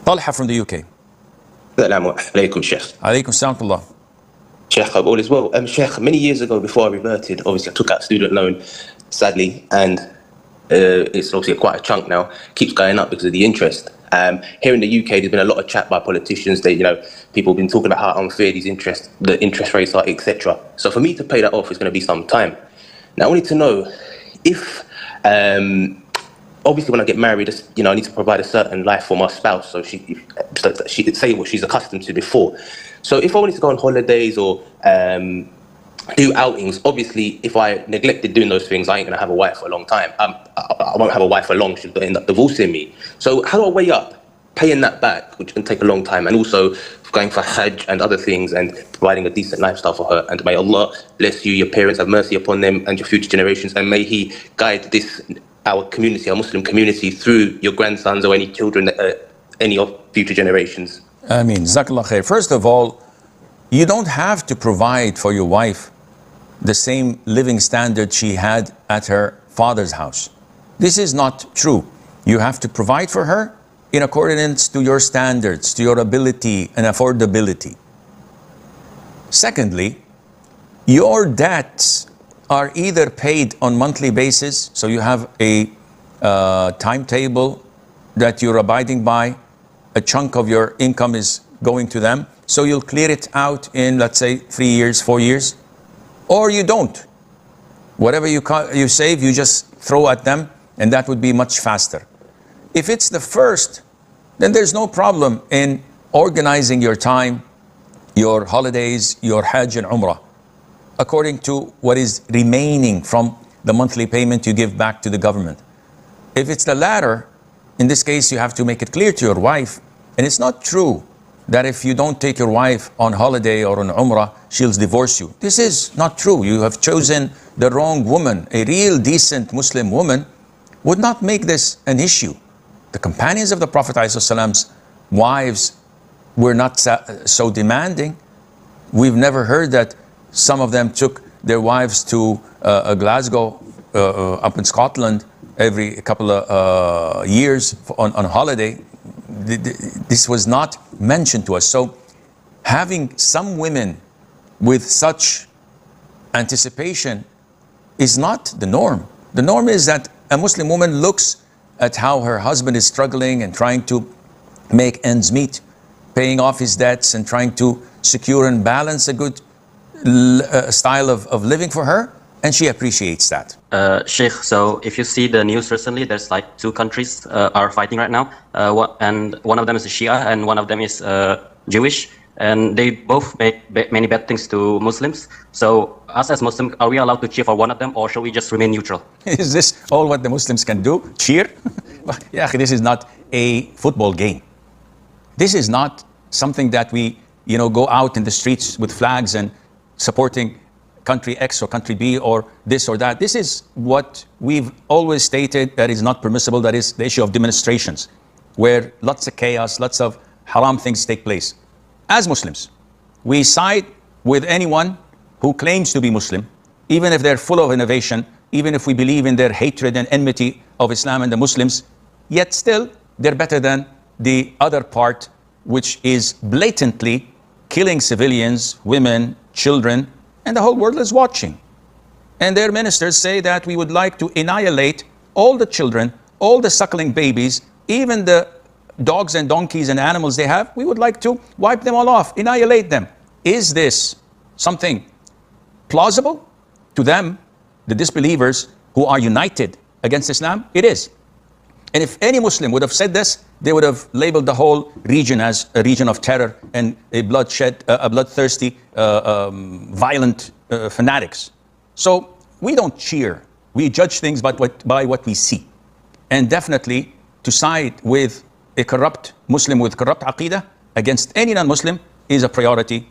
Talha from the UK. Assalamu alaikum, Sheikh. Alaikum salam. Sheikh, I hope all is well. Sheikh, many years ago, before I reverted, obviously I took out student loan, sadly, and it's obviously quite a chunk now. Keeps going up because of the interest. Here in the UK, there's been a lot of chat by politicians. People have been talking about how unfair the interest rates are, etc. So for me to pay that off is going to be some time. Now I wanted to know if, obviously, when I get married, I need to provide a certain life for my spouse, so she could say what she's accustomed to before. So if I wanted to go on holidays or do outings, obviously, if I neglected doing those things, I ain't gonna have a wife for a long time. I won't have a wife for long. She'll end up divorcing me. So how do I weigh up paying that back, which can take a long time, and also going for Hajj and other things and providing a decent lifestyle for her? And may Allah bless you, your parents, have mercy upon them and your future generations, and may He guide our community, our Muslim community, through your grandsons or any children, any of future generations. Ameen. Jazakallah khair. First of all, you don't have to provide for your wife the same living standard she had at her father's house. This is not true. You have to provide for her in accordance to your standards, to your ability and affordability. Secondly, your debts are either paid on monthly basis, so you have a timetable that you're abiding by, a chunk of your income is going to them, so you'll clear it out in, let's say, 3 years, 4 years, or you don't. Whatever you save, you just throw at them, and that would be much faster. If it's the first, then there's no problem in organizing your time, your holidays, your Hajj and Umrah, according to what is remaining from the monthly payment you give back to the government. If it's the latter, in this case, you have to make it clear to your wife, and it's not true that if you don't take your wife on holiday or on Umrah, she'll divorce you. This is not true. You have chosen the wrong woman. A real decent Muslim woman would not make this an issue. The companions of the Prophet ﷺ's wives were not so demanding. We've never heard that some of them took their wives to Glasgow, up in Scotland, every couple of years on holiday. This was not mentioned to us. So having some women with such anticipation is not the norm. The norm is that a Muslim woman looks at how her husband is struggling and trying to make ends meet, paying off his debts and trying to secure and balance a good style of living for her, and she appreciates that. Sheikh, so if you see the news recently, there's like 2 countries are fighting right now, and one of them is Shia and one of them is Jewish, and they both make many bad things to Muslims. So us as Muslims, are we allowed to cheer for one of them, or should we just remain neutral? Is this all what the Muslims can do? Cheer? Yeah, this is not a football game. This is not something that we, go out in the streets with flags and supporting country X or country B or this or that. This is what we've always stated that is not permissible. That is the issue of demonstrations, where lots of chaos, lots of haram things take place. As Muslims, we side with anyone who claims to be Muslim, even if they're full of innovation, even if we believe in their hatred and enmity of Islam and the Muslims, yet still they're better than the other part, which is blatantly killing civilians, women, children, and the whole world is watching. And their ministers say that we would like to annihilate all the children, all the suckling babies, even the dogs and donkeys and animals they have. We would like to wipe them all off, annihilate them. Is this something plausible to them, the disbelievers who are united against Islam? It is. And if any Muslim would have said this, they would have labeled the whole region as a region of terror and a bloodthirsty, violent fanatics. So we don't cheer. We judge things by what we see. And definitely to side with a corrupt Muslim with corrupt aqidah against any non-Muslim is a priority.